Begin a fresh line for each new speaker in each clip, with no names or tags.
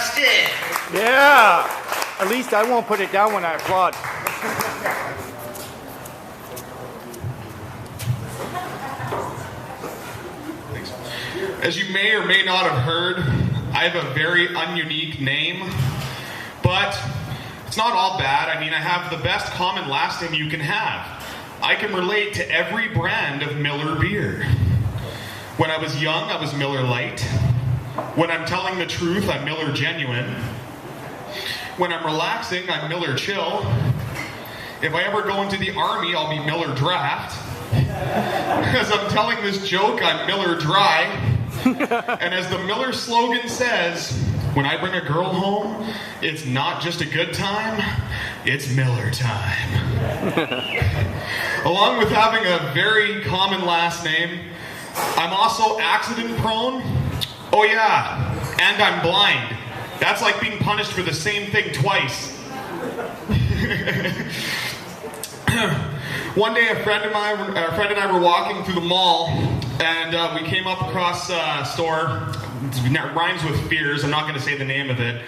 Justin.
Yeah. At least I won't put it down when I applaud.
As you may or may not have heard, I have a very ununique name, but it's not all bad. I mean, I have the best common last name you can have. I can relate to every brand of Miller beer. When I was young, I was Miller Lite. When I'm telling the truth, I'm Miller Genuine. When I'm relaxing, I'm Miller Chill. If I ever go into the Army, I'll be Miller Draft. As I'm telling this joke, I'm Miller Dry. And as the Miller slogan says, when I bring a girl home, it's not just a good time, it's Miller time. Along with having a very common last name, I'm also accident prone. Oh yeah, and I'm blind. That's like being punished for the same thing twice. One day a friend and I were walking through the mall, and we came up across a store. It rhymes with fears. I'm not going to say the name of it.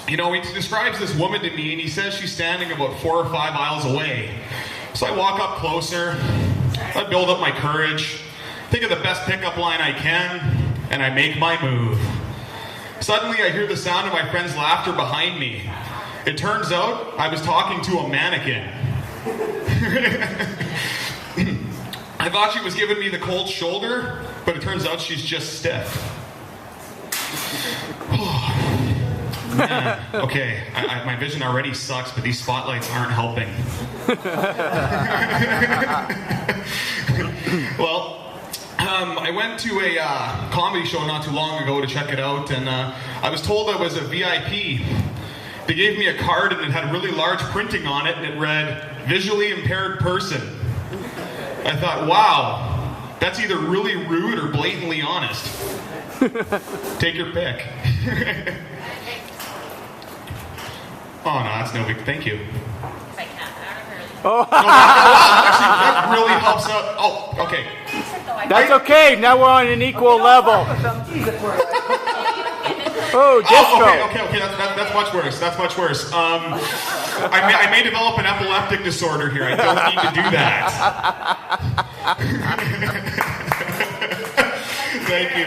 He describes this woman to me, and he says she's standing about 4 or 5 aisles away. So I walk up closer. I build up my courage, think of the best pickup line I can, and I make my move. Suddenly I hear the sound of my friend's laughter behind me. It turns out I was talking to a mannequin. I thought she was giving me the cold shoulder, but it turns out she's just stiff. Man, okay, my vision already sucks, but these spotlights aren't helping. Well, I went to a comedy show not too long ago to check it out, and I was told I was a VIP. They gave me a card, and it had really large printing on it, and it read, visually impaired person. I thought, wow, that's either really rude or blatantly honest. Take your pick. Oh, no, that's no big, thank you.
Oh.
No, that really helps out. Oh, okay.
That's okay. Now we're on an equal level. Oh, disco.
Okay. That's much worse. That's much worse. I may develop an epileptic disorder here. I don't need to do that. Thank you.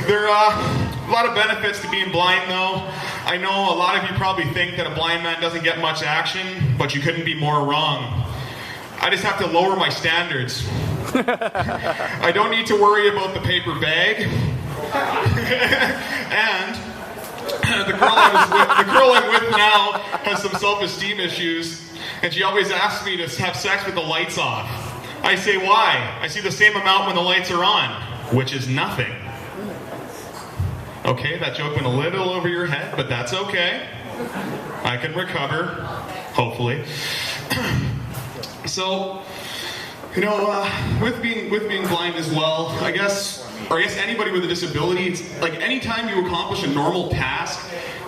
There are a lot of benefits to being blind, though. I know a lot of you probably think that a blind man doesn't get much action, but you couldn't be more wrong. I just have to lower my standards. I don't need to worry about the paper bag. And the girl I'm with now has some self-esteem issues, and she always asks me to have sex with the lights off. I say, why? I see the same amount when the lights are on, which is nothing. Okay, that joke went a little over your head, but that's okay. I can recover, hopefully. So, with being blind as well, I guess anybody with a disability, it's like anytime you accomplish a normal task,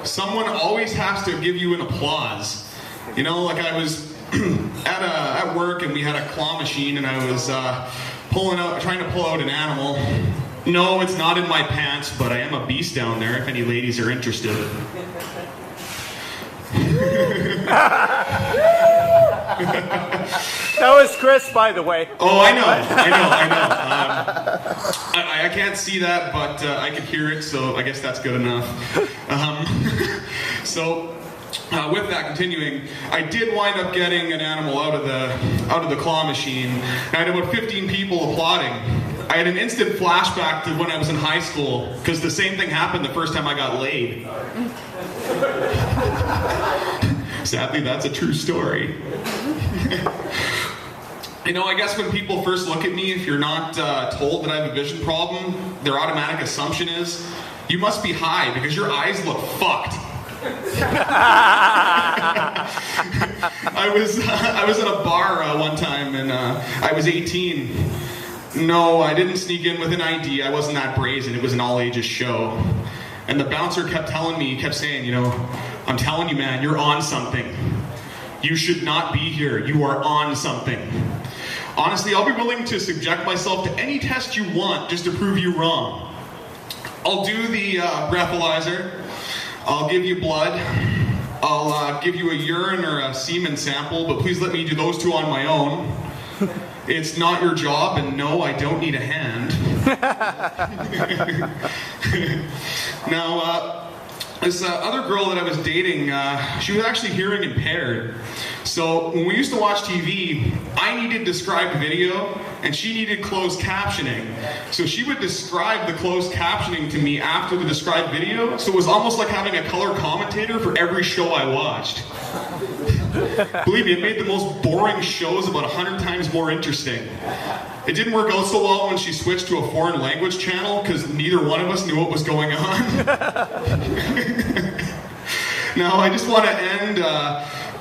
someone always has to give you an applause. Like I was at work, and we had a claw machine, and I was trying to pull out an animal. No, it's not in my pants, but I am a beast down there if any ladies are interested.
That was Chris, by the way.
Oh, I know. I can't see that, but I can hear it, so I guess that's good enough. With that, continuing, I did wind up getting an animal out of the claw machine. And I had about 15 people applauding. I had an instant flashback to when I was in high school, because the same thing happened the first time I got laid. Sadly, that's a true story. I guess when people first look at me, if you're not told that I have a vision problem, their automatic assumption is, you must be high because your eyes look fucked. I was at a bar one time, and I was 18. No, I didn't sneak in with an ID. I wasn't that brazen. It was an all-ages show. And the bouncer kept saying, I'm telling you, man, you're on something. You should not be here. You are on something. Honestly, I'll be willing to subject myself to any test you want just to prove you wrong. I'll do the breathalyzer. I'll give you blood. I'll give you a urine or a semen sample, but please let me do those two on my own. It's not your job, and no, I don't need a hand. Now, this other girl that I was dating, she was actually hearing impaired. So when we used to watch TV, I needed described video, and she needed closed captioning. So she would describe the closed captioning to me after the described video, so it was almost like having a color commentator for every show I watched. Believe me, it made the most boring shows about 100 times more interesting. It didn't work out so well when she switched to a foreign language channel because neither one of us knew what was going on. Now, I just want to end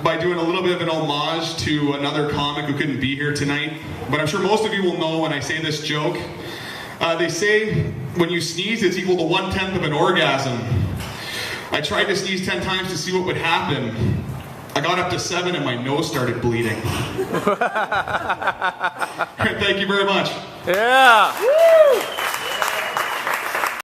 by doing a little bit of an homage to another comic who couldn't be here tonight. But I'm sure most of you will know when I say this joke. They say when you sneeze, it's equal to 1/10 of an orgasm. I tried to sneeze 10 times to see what would happen. I got up to 7 and my nose started bleeding. Thank you very much.
Yeah.